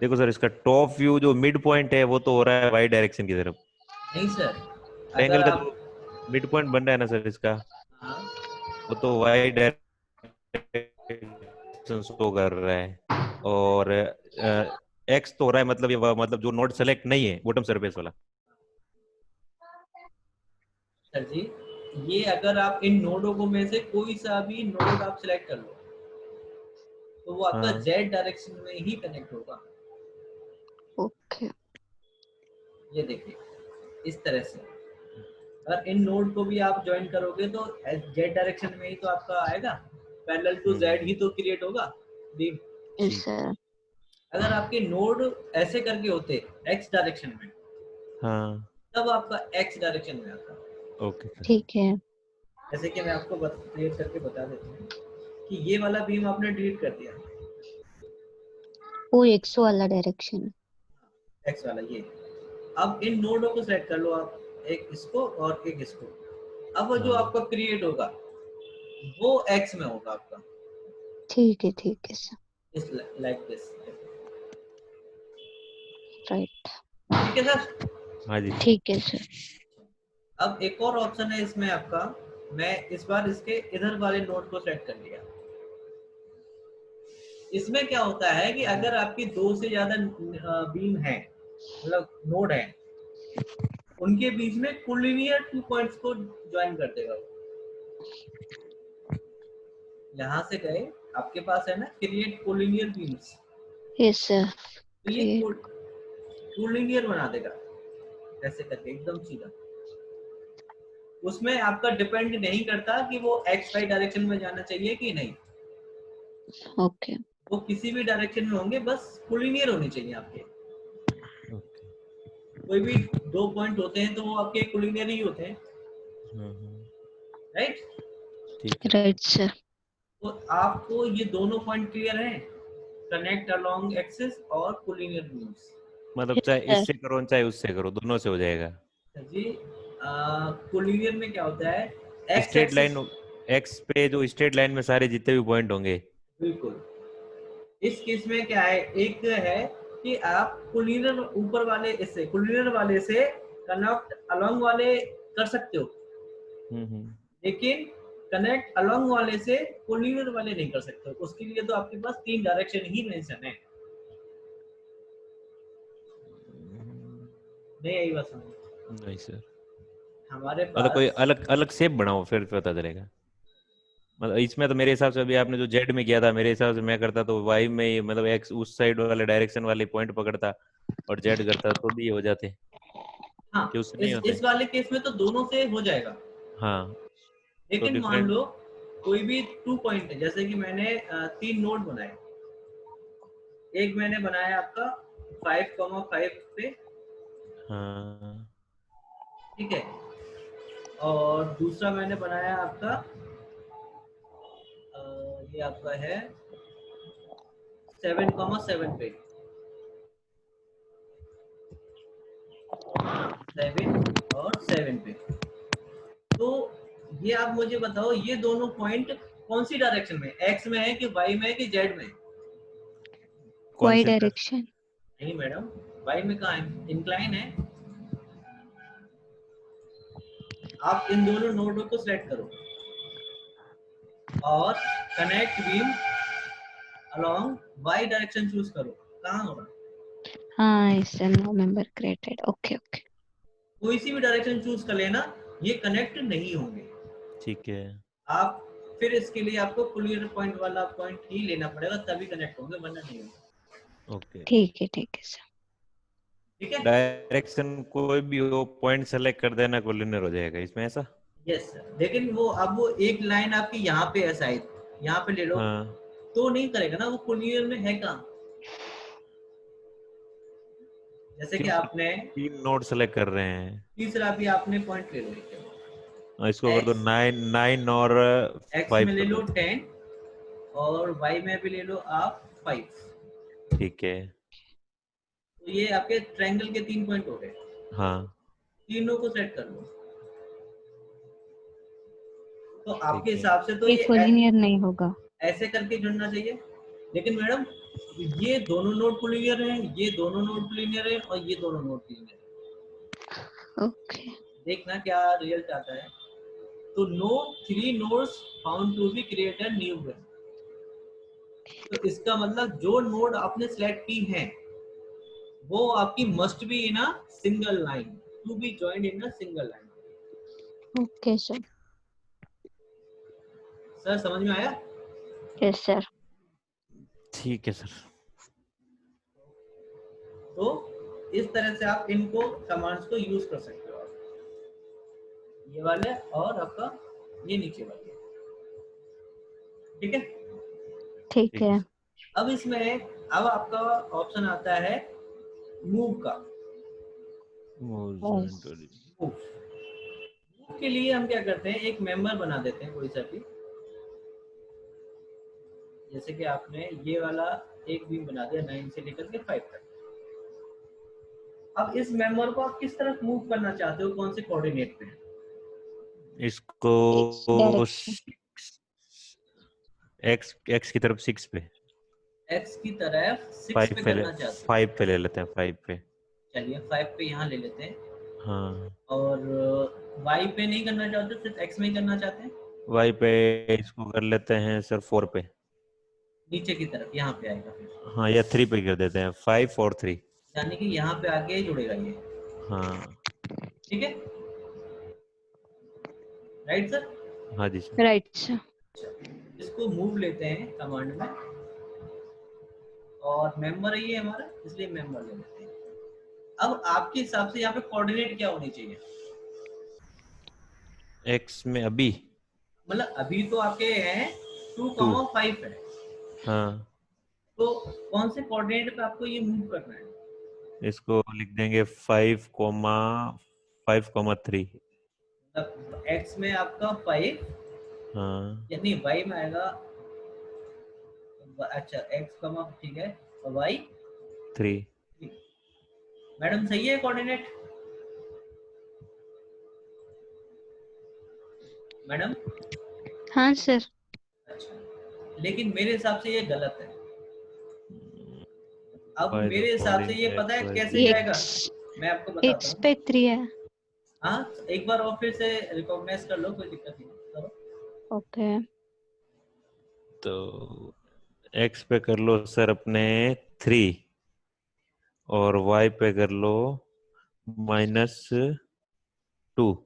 [SPEAKER 3] देखो सर, इसका टॉप व्यू जो मिड पॉइंट है वो तो हो रहा है वाई डायरेक्शन की तरफ।
[SPEAKER 1] नहीं सर, अगर
[SPEAKER 3] ट्रायंगल का
[SPEAKER 1] आप,
[SPEAKER 3] जो मिड पॉइंट बन रहा है ना सर इसका,
[SPEAKER 1] हाँ,
[SPEAKER 3] वो तो वाई डायरेक्शन शो कर रहा है। और एक्स तो हो रहा है, मतलब ये मतलब जो नोड सेलेक्ट नहीं है बॉटम सरफेस वाला।
[SPEAKER 1] सर जी, ये अगर आप इन नोडों को में से कोई सा भी नोड आप सिलेक्ट कर लो तो वो आपका
[SPEAKER 3] हाँ।
[SPEAKER 1] जेड डायरेक्शन में ही कनेक्ट होगा।
[SPEAKER 2] ओके
[SPEAKER 1] ये देखिए इस तरह से, अगर इन नोड को भी आप ज्वाइन करोगे तो जेड डायरेक्शन में ही तो आपका आएगा, पैरेलल टू जेड ही तो क्रिएट होगा बीम।
[SPEAKER 2] यस
[SPEAKER 3] ठीक।
[SPEAKER 2] सर।
[SPEAKER 1] अगर आपके नोड ऐसे करके होते एक्स डायरेक्शन में,
[SPEAKER 3] हाँ।
[SPEAKER 1] तब आपका एक्स डायरेक्शन में आता।
[SPEAKER 3] Okay sir.
[SPEAKER 2] ठीक है।
[SPEAKER 1] जैसे कि मैं आपको क्लियर करके बता देता हूँ कि ये वाला बीम आपने डिलीट कर दिया,
[SPEAKER 2] वो एक्स वाला डायरेक्शन।
[SPEAKER 1] एक्स वाला ये। अब इन नोडों को सेलेक्ट कर लो आप, एक इसको और एक इसको। अब वो जो
[SPEAKER 3] हाँ।
[SPEAKER 1] आपका क्रिएट होगा वो एक्स में होगा आपका,
[SPEAKER 2] ठीक है सर।
[SPEAKER 1] इस लाइक दिस,
[SPEAKER 2] राइट।
[SPEAKER 1] ठीक है सर।
[SPEAKER 3] हाँ जी।
[SPEAKER 2] ठीक है सर।
[SPEAKER 1] अब एक और ऑप्शन है इसमें आपका, मैं इस बार इसके इधर वाले नोड को सेलेक्ट कर लिया। इसमें क्या होता है कि अगर आपकी दो से ज्यादा बीम है, मतलब नोड है, उनके बीच में कोलिनियर 2 पॉइंट्स को ज्वाइन कर देगा। यहाँ से गए, आपके पास है ना create collinear beams,
[SPEAKER 2] yes sir.
[SPEAKER 1] तो ये कोलिनियर बना देगा ऐसे करके एकदम सीधा। उसमें आपका डिपेंड नहीं करता कि वो एक्स वाई डायरेक्शन में जाना चाहिए कि नहीं,
[SPEAKER 2] ओके
[SPEAKER 1] वो किसी भी डायरेक्शन में होंगे, बस कोलिनियर होने चाहिए आपके।
[SPEAKER 3] ओके।
[SPEAKER 1] कोई भी 2 पॉइंट होते हैं तो वो आपके कोलिनियर ही होते हैं। राइट।
[SPEAKER 3] ठीक है।
[SPEAKER 2] Right sir.
[SPEAKER 1] तो आपको ये दोनों पॉइंट क्लियर हैं, कनेक्ट अलोंग एक्सिस और कोलिनियर मूव्स।
[SPEAKER 3] मतलब चाहे
[SPEAKER 2] सर
[SPEAKER 3] इससे करो चाहे उससे करो, दोनों से हो जाएगा।
[SPEAKER 1] जी कोलिनियर में क्या होता है, x
[SPEAKER 3] straight
[SPEAKER 1] axis,
[SPEAKER 3] line, x पे जो स्ट्रेट लाइन में सारे जितने भी पॉइंट होंगे।
[SPEAKER 1] बिल्कुल। इस केस में क्या है, एक है कि आप कोलिनियर ऊपर वाले, इससे कोलिनियर वाले से कनेक्ट अलोंग वाले कर सकते हो,
[SPEAKER 3] हम्म।
[SPEAKER 1] लेकिन कनेक्ट अलोंग वाले से कोलिनियर वाले नहीं कर सकते हो। उसके लिए तो आपके पास 3 डायरेक्शन ही मेंशन है। नहीं यही बात समझ,
[SPEAKER 3] नहीं सर,
[SPEAKER 1] हमारे
[SPEAKER 3] मतलब कोई
[SPEAKER 1] पास,
[SPEAKER 3] अलग अलग शेप बनाओ फिर पता चलेगा। मतलब इसमें तो मेरे हिसाब से अभी आपने जो जेड में किया था, मेरे हिसाब से मैं करता तो वाई में ही, मतलब एक्स उस साइड वाले डायरेक्शन वाले पॉइंट पकड़ता और जेड करता तो भी हो जाते,
[SPEAKER 1] हाँ
[SPEAKER 3] कि उससे नहीं होते।
[SPEAKER 1] इस वाले केस में तो दोनों से हो जाएगा।
[SPEAKER 3] हाँ, तो
[SPEAKER 1] लेकिन मान
[SPEAKER 3] डिफरेंट।
[SPEAKER 1] लो कोई भी 2 पॉइंट है, जैसे कि मैंने 3 नोड बनाए। एक मैंने बनाया आपका 5,5 पे,
[SPEAKER 3] हाँ।
[SPEAKER 1] ठीक है, और दूसरा मैंने बनाया आपका ये आपका है 7,7 पे, 7 और 7 पे। तो ये आप मुझे बताओ, ये दोनों पॉइंट कौन सी डायरेक्शन में, एक्स में है कि वाई में है कि जेड में?
[SPEAKER 3] कौन
[SPEAKER 2] वाई
[SPEAKER 3] से तरफ?
[SPEAKER 2] डायरेक्शन।
[SPEAKER 1] नहीं मैडम, वाई में कहाँ है, इंक्लाइन है। आप इन दोनों नोडों को सिलेक्ट करो और connect beam along Y direction choose करो, कहाँ होगा?
[SPEAKER 2] हाँ इस no member created. Okay okay.
[SPEAKER 1] कोई सी भी डायरेक्शन चूज कर लेना, ये कनेक्ट नहीं होंगे।
[SPEAKER 3] ठीक है।
[SPEAKER 1] आप फिर इसके लिए आपको क्लियर पॉइंट वाला पॉइंट ही लेना पड़ेगा, तभी कनेक्ट होंगे, वरना नहीं होंगे।
[SPEAKER 3] ओके।
[SPEAKER 2] ठीक है सर।
[SPEAKER 1] ठीक है।
[SPEAKER 3] डायरेक्शन कोई भी हो, पॉइंट सेलेक्ट कर देना, कोलिनियर हो जाएगा इसमें, ऐसा?
[SPEAKER 1] यस सर, लेकिन वो अब वो एक लाइन आपकी यहाँ पे है शायद, यहाँ पे ले लो,
[SPEAKER 3] हाँ।
[SPEAKER 1] तो नहीं करेगा ना, वो क्लियर में है कहाँ? जैसे कि
[SPEAKER 3] क्योंकि
[SPEAKER 1] आपने
[SPEAKER 3] 3 नोड सेलेक्ट कर रहे हैं।
[SPEAKER 1] तीसरा भी आपने पॉइंट ले लो,
[SPEAKER 3] इसको कर दो
[SPEAKER 1] एक्स,
[SPEAKER 3] 9 और
[SPEAKER 1] एक्स
[SPEAKER 3] 5
[SPEAKER 1] में ले
[SPEAKER 3] कर
[SPEAKER 1] लो
[SPEAKER 3] दो।
[SPEAKER 1] 10 और वाई में भी ले लो आप 5।
[SPEAKER 3] ठीक है।
[SPEAKER 1] तो ये आपके ट्रायंगल के 3 पॉइंट हो गए,
[SPEAKER 3] हाँ।
[SPEAKER 1] तीनों को सेट कर लो। तो आपके
[SPEAKER 3] ठीक है।
[SPEAKER 1] हिसाब से तो
[SPEAKER 2] ये
[SPEAKER 1] ये
[SPEAKER 2] कोलिनियर नहीं होगा।
[SPEAKER 1] ऐसे करके जुड़ना चाहिए। लेकिन मैडम ये दोनों नोड कोलिनियर हैं, ये दोनों नोड कोलिनियर हैं और ये दोनों नोड कोलिनियर हैं।
[SPEAKER 2] ओके।
[SPEAKER 1] देखना क्या रिजल्ट आता है। तो no 3 nodes found to be create a new one. तो इसका मतलब जो नोड आपने सेलेक्ट की हैं वो आपकी must be in a single line, to be joined in a single line.
[SPEAKER 2] Okay sir.
[SPEAKER 1] Sir समझ में आया?
[SPEAKER 2] Yes sir.
[SPEAKER 3] ठीक है सर।
[SPEAKER 1] तो इस तरह से आप इनको कमांड्स को यूज कर सकते हो, आप ये वाले और आपका ये नीचे वाले, ठीक है।
[SPEAKER 2] ठीक
[SPEAKER 3] ठीक है
[SPEAKER 2] है।
[SPEAKER 3] सर।
[SPEAKER 1] अब इसमें अब आपका ऑप्शन आता है मूव का।
[SPEAKER 2] यस।
[SPEAKER 1] मूव के लिए हम क्या करते हैं, एक मेंबर बना देते हैं कोई सा भी। जैसे कि आपने ये वाला एक बीम बना दिया 9 से लेकर के 5 तक। अब इस मेंबर को आप किस तरफ मूव करना चाहते हो, कौन से कोऑर्डिनेट पे?
[SPEAKER 3] इसको
[SPEAKER 2] एक्स डायरेक्शन।
[SPEAKER 3] एक्स एक्स की तरफ 6 पे,
[SPEAKER 1] एक्स की तरफ 6
[SPEAKER 3] 5
[SPEAKER 1] पे
[SPEAKER 3] पे ले,
[SPEAKER 1] करना चाहते हो।
[SPEAKER 3] 5 पे ले लेते हैं, 5 पे।
[SPEAKER 1] चलिए 5 पे यहाँ ले लेते हैं।
[SPEAKER 3] हाँ।
[SPEAKER 1] और वाई पे नहीं करना चाहते, सिर्फ एक्स में ही करना चाहते हैं।
[SPEAKER 3] वाई पे इसको कर लेते हैं सर 4 पे।
[SPEAKER 1] नीचे की तरफ यहाँ पे आएगा फिर,
[SPEAKER 3] हाँ, या 3 पे कर देते हैं, 5 और 3।
[SPEAKER 1] यानी कि यहाँ पे आके जुड़ेगा ये,
[SPEAKER 3] हाँ।
[SPEAKER 1] ठीक है, राइट सर।
[SPEAKER 3] हाँ जी सर।
[SPEAKER 2] Right sir.
[SPEAKER 1] इसको मूव लेते हैं कमांड में, और मेंबर है ये हमारा, इसलिए मेंबर ले लेते हैं। अब आपके हिसाब से यहाँ पे कोऑर्डिनेट क्या होनी चाहिए?
[SPEAKER 3] एक्स में अभी
[SPEAKER 1] मतलब अभी तो आपके हैं
[SPEAKER 3] 2।
[SPEAKER 1] 2,5 है,
[SPEAKER 3] हाँ,
[SPEAKER 1] तो कौन से कोऑर्डिनेट पे आपको ये मूव करना है?
[SPEAKER 3] इसको लिख देंगे 5,5,3।
[SPEAKER 1] मतलब x में आपका 5,
[SPEAKER 3] हाँ
[SPEAKER 1] यानी y में आएगा, अच्छा x कमा, ठीक है, और y
[SPEAKER 3] 3।
[SPEAKER 1] 3। मैडम सही है कोऑर्डिनेट? मैडम
[SPEAKER 2] हाँ सर।
[SPEAKER 1] अच्छा, लेकिन मेरे हिसाब से ये गलत है। अब
[SPEAKER 3] Why the
[SPEAKER 1] मेरे हिसाब से
[SPEAKER 3] following
[SPEAKER 1] ये पता है
[SPEAKER 3] x, y,
[SPEAKER 1] कैसे
[SPEAKER 3] z?
[SPEAKER 2] ये
[SPEAKER 1] जाएगा, मैं आपको बताता
[SPEAKER 2] x
[SPEAKER 1] हूँ।
[SPEAKER 2] पे 3 है।
[SPEAKER 1] हाँ, एक बार और फिर से रिकॉग्नाइज कर लो, कोई दिक्कत नहीं, करो।
[SPEAKER 2] ओके।
[SPEAKER 3] तो x पे कर लो सर अपने 3 और y पे कर लो -2।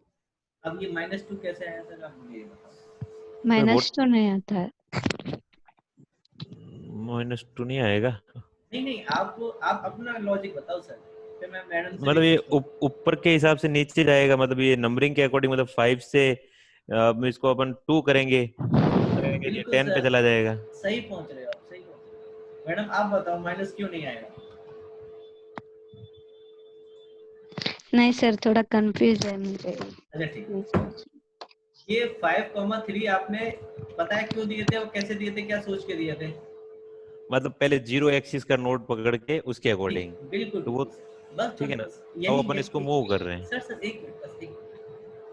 [SPEAKER 1] अब ये -2 कैसे आया सर, आप मुझे ये बताओ।
[SPEAKER 2] माइनस तो नहीं आता है।
[SPEAKER 3] -2 नहीं आएगा।
[SPEAKER 1] नहीं नहीं, आप अपना लॉजिक बताओ सर, फिर मैं मैडम से
[SPEAKER 3] मतलब ये
[SPEAKER 1] रिक्वेस्ट करूँ।
[SPEAKER 3] ऊपर के हिसाब से नीचे जाएगा, मतलब ये नंबरिंग के अकॉर्डिंग, मतलब 5 से इसको अपन 2 करेंगे तो ये
[SPEAKER 1] बिल्कुल
[SPEAKER 3] 10 पे
[SPEAKER 1] सर,
[SPEAKER 3] चला जाएगा।
[SPEAKER 1] सही पहुंच रहे हो आप, सही पहुंच रहे हो। मैडम आप बताओ माइनस क्यों नहीं आएगा?
[SPEAKER 2] नहीं सर, थोड़ा कंफ्यूज है मुझे।
[SPEAKER 1] अच्छा ठीक है, ये 5,3 आपने पता है क्यों दिए थे और कैसे दिए थे, क्या सोच के दिए थे?
[SPEAKER 3] मतलब पहले 0 एक्सिस का नोट पकड़ के उसके
[SPEAKER 1] जी,
[SPEAKER 3] अकॉर्डिंग,
[SPEAKER 1] बिल्कुल
[SPEAKER 3] तो वो
[SPEAKER 1] बिल्कुल सर, बस
[SPEAKER 3] ठीक
[SPEAKER 1] बस
[SPEAKER 3] है ना।
[SPEAKER 1] बस
[SPEAKER 3] अब
[SPEAKER 1] यही
[SPEAKER 3] अपन इसको मूव कर रहे हैं।
[SPEAKER 1] सर सर एक मिनट, बस एक मिनट।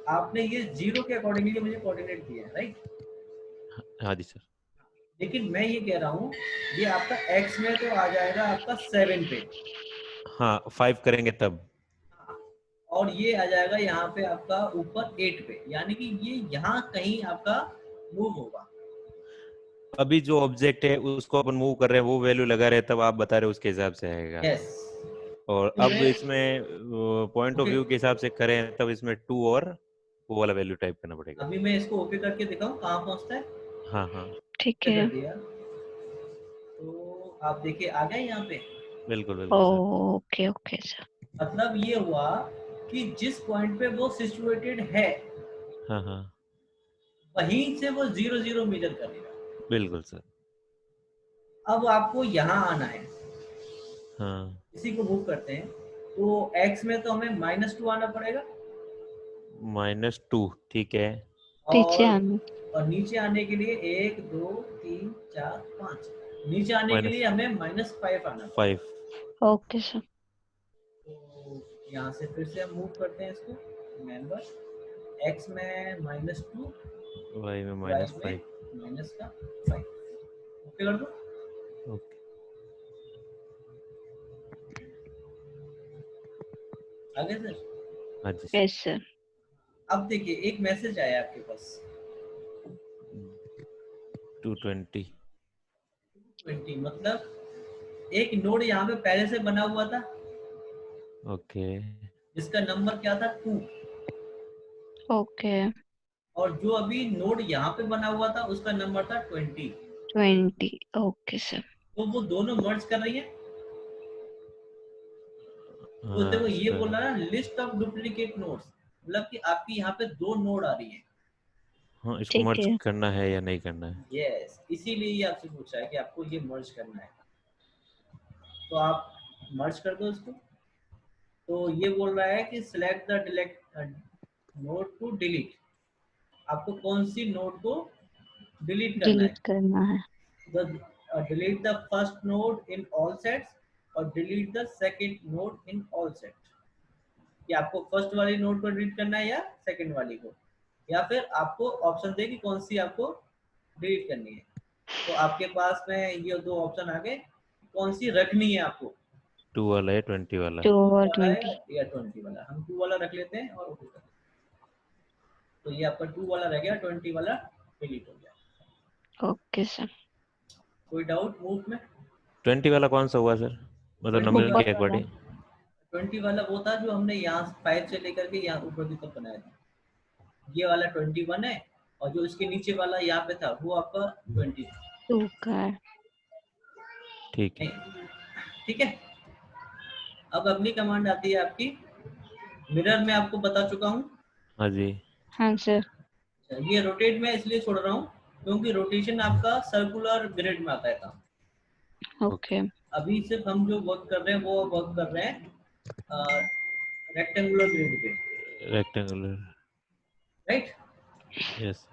[SPEAKER 1] आपने ये 0 के अकॉर्डिंगली मुझे कोऑर्डिनेट दिया है, राइट?
[SPEAKER 3] हाँ जी सर।
[SPEAKER 1] लेकिन मैं ये कह रहा हूँ, ये आपका x में तो आ जाएगा आपका 7 पे,
[SPEAKER 3] हाँ 5 करेंगे तब।
[SPEAKER 1] और ये आ जाएगा यहाँ पे आपका ऊपर 8 पे, यानी कि ये यहाँ कहीं आपका मूव होगा।
[SPEAKER 3] अभी जो ऑब्जेक्ट है उसको अपन मूव कर रहे हैं, वो वैल्यू लगा रहे हैं, तब आप बता रहे हो उसके हिसाब से आएगा।
[SPEAKER 1] यस,
[SPEAKER 3] और
[SPEAKER 1] तो
[SPEAKER 3] अब
[SPEAKER 1] मैं
[SPEAKER 3] इसमें पॉइंट ऑफ
[SPEAKER 1] ओके,
[SPEAKER 3] व्यू के हिसाब से करें तब इसमें 2 और वो वाला वैल्यू टाइप करना पड़ेगा।
[SPEAKER 1] अभी मैं इसको ओके करके दिखाऊं कहाँ पहुँचता है।
[SPEAKER 3] हाँ हाँ
[SPEAKER 2] ठीक
[SPEAKER 1] ओके
[SPEAKER 2] है।
[SPEAKER 1] कर दिया, तो आप देखिए आ गए यहाँ पे।
[SPEAKER 3] बिल्कुल बिल्कुल सर।
[SPEAKER 2] Okay okay sir.
[SPEAKER 1] मतलब ये हुआ कि जिस पॉइंट पे वो सिचुएटेड है,
[SPEAKER 3] हाँ हाँ
[SPEAKER 1] वहीं से वो 0 0 मेजर करेगा।
[SPEAKER 3] बिल्कुल सर।
[SPEAKER 1] अब आपको यहाँ आना है,
[SPEAKER 3] हाँ
[SPEAKER 1] इसी को मूव करते हैं, तो x में तो हमें -2 आना पड़ेगा,
[SPEAKER 3] -2 ठीक है।
[SPEAKER 2] पीछे
[SPEAKER 1] और
[SPEAKER 2] आना।
[SPEAKER 1] नीचे आने के लिए 1 2 3 4 5, नीचे आने के लिए हमें -5 आना
[SPEAKER 3] -5।
[SPEAKER 1] पड़ेगा।
[SPEAKER 2] Okay sir.
[SPEAKER 1] तो यहाँ से फिर से हम मूव करते हैं इसको, मेंबर x में -2,
[SPEAKER 3] y में
[SPEAKER 1] y
[SPEAKER 3] -5।
[SPEAKER 1] में -5, ओके कर दो।
[SPEAKER 3] ओके।
[SPEAKER 1] आगे सर,
[SPEAKER 3] हाँ जी सर।
[SPEAKER 2] Yes sir.
[SPEAKER 1] अब देखिए एक मैसेज आया आपके पास,
[SPEAKER 3] 220।
[SPEAKER 1] 20, मतलब एक नोड यहाँ पे पहले से बना हुआ था,
[SPEAKER 3] ओके।
[SPEAKER 1] जिसका नंबर क्या था 2,
[SPEAKER 2] ओके।
[SPEAKER 1] और जो अभी नोड यहाँ पे बना हुआ था उसका नंबर था 20।
[SPEAKER 2] 20। Okay sir.
[SPEAKER 1] तो वो दोनों मर्ज कर रही है। तो देखो
[SPEAKER 3] हाँ
[SPEAKER 1] ये
[SPEAKER 3] सर।
[SPEAKER 1] बोल रहा है लिस्ट ऑफ डुप्लीकेट नोड्स, मतलब कि आपकी यहाँ पे 2 नोड आ रही है।
[SPEAKER 3] हाँ इसको
[SPEAKER 2] ठीक
[SPEAKER 3] मर्ज
[SPEAKER 2] है।
[SPEAKER 3] करना है या नहीं करना है।
[SPEAKER 1] यस, इसीलिए ये आपसे पूछा है कि आपको ये मर्ज करना है, तो आप मर्ज कर दो इसको। तो ये बोल रहा है कि select the delete node to delete, आपको कौन सी नोड को डिलीट करना है।
[SPEAKER 2] डिलीट करना है।
[SPEAKER 1] the delete the first node in all sets और delete the second node in all sets, कि आपको फर्स्ट वाली नोड को डिलीट करना है या सेकंड वाली को, या फिर आपको ऑप्शन दे कि कौन सी आपको डिलीट करनी है। तो आपके पास में ये 2 ऑप्शन आ गए, कौन सी रखनी है आपको,
[SPEAKER 3] 2 वाला है 20 वाला।
[SPEAKER 2] 2
[SPEAKER 1] 2
[SPEAKER 2] और
[SPEAKER 1] वाला
[SPEAKER 2] 20।
[SPEAKER 1] है या 20 वाला। हम 2 वाला रख लेते हैं और ओके कर देते हैं। तो ये आपका 2 वाला रह गया, 20 वाला डिलीट हो गया।
[SPEAKER 2] Okay sir.
[SPEAKER 1] कोई डाउट मूव में?
[SPEAKER 3] 20 वाला कौन सा हुआ सर, मतलब
[SPEAKER 1] 20
[SPEAKER 3] नंबरिंग के
[SPEAKER 2] ऊपर
[SPEAKER 1] वाला,
[SPEAKER 2] वाला।
[SPEAKER 3] अकॉर्डिंग।
[SPEAKER 1] 20 वाला वो था जो हमने यहाँ 5 से लेकर के यहाँ ऊपर की तरफ बनाया था, ये वाला 21 है, और जो इसके नीचे वाला यहाँ पे था वो आपका 20 था।
[SPEAKER 2] 2 का है।
[SPEAKER 3] ठीक है।
[SPEAKER 1] नहीं, ठीक है। अब अगली कमांड आती है आपकी, मिरर में आपको बता चुका हूँ।
[SPEAKER 3] हाँ जी।
[SPEAKER 2] हाँ सर।
[SPEAKER 1] ये रोटेट में इसलिए छोड़ रहा हूँ क्योंकि रोटेशन आपका सर्कुलर ग्रिड में आता है काम।
[SPEAKER 3] ओके।
[SPEAKER 2] ओके।
[SPEAKER 1] अभी सिर्फ हम जो वर्क कर रहे हैं वो वर्क कर रहे हैं रेक्टेंगुलर ग्रिड पे।
[SPEAKER 3] रेक्टेंगुलर।
[SPEAKER 1] राइट।
[SPEAKER 3] यस।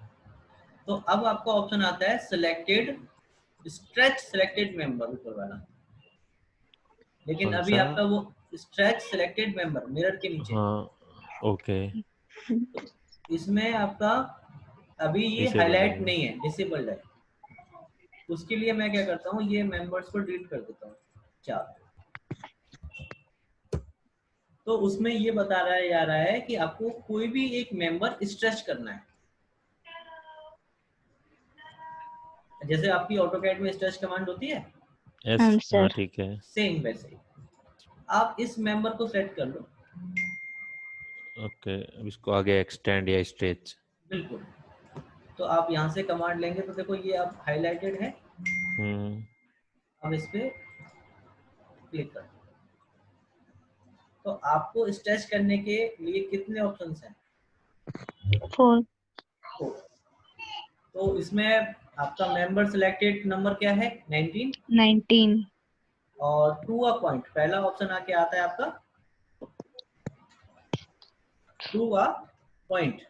[SPEAKER 1] तो अब आपका ऑप्शन आता है सिलेक्टेड स्ट्रेच सेलेक्टेड मेंबर, ऊपर वाला। लेकिन
[SPEAKER 3] कौन
[SPEAKER 1] अभी
[SPEAKER 3] सा?
[SPEAKER 1] आपका वो स्ट्रेच सेलेक्टेड मेंबर मिरर के नीचे,
[SPEAKER 3] हाँ, ओके।
[SPEAKER 1] तो इसमें आपका अभी ये
[SPEAKER 3] डिसेबल है
[SPEAKER 1] हाईलाइट
[SPEAKER 3] ये।
[SPEAKER 1] नहीं है, डिसेबल्ड है। उसके लिए मैं क्या करता हूँ, ये मेंबर्स को डिलीट कर देता हूँ, 4। तो उसमें ये बता रहा है, जा रहा है कि आपको कोई भी एक मेंबर स्ट्रेच करना है। जैसे आपकी ऑटोकैड में स्ट्रेच कमांड होती है,
[SPEAKER 3] यस, हाँ
[SPEAKER 2] सर।
[SPEAKER 3] ठीक है।
[SPEAKER 1] सेम वैसे ही आप इस मेंबर को सेट कर लो।
[SPEAKER 3] ओके, अब इसको आगे एक्सटेंड या स्ट्रेच।
[SPEAKER 1] बिल्कुल। तो आप यहाँ से कमांड लेंगे तो देखो ये अब हाईलाइटेड है।
[SPEAKER 3] हम्म।
[SPEAKER 1] अब इस पे क्लिक कर, तो आपको स्ट्रेच करने के लिए कितने ऑप्शंस हैं?
[SPEAKER 2] 4.
[SPEAKER 1] 4। तो इसमें आपका मेंबर सिलेक्टेड नंबर क्या है? 19।
[SPEAKER 2] 19.
[SPEAKER 1] और टू अ पॉइंट पहला ऑप्शन आके आता है आपका, टू अ पॉइंट।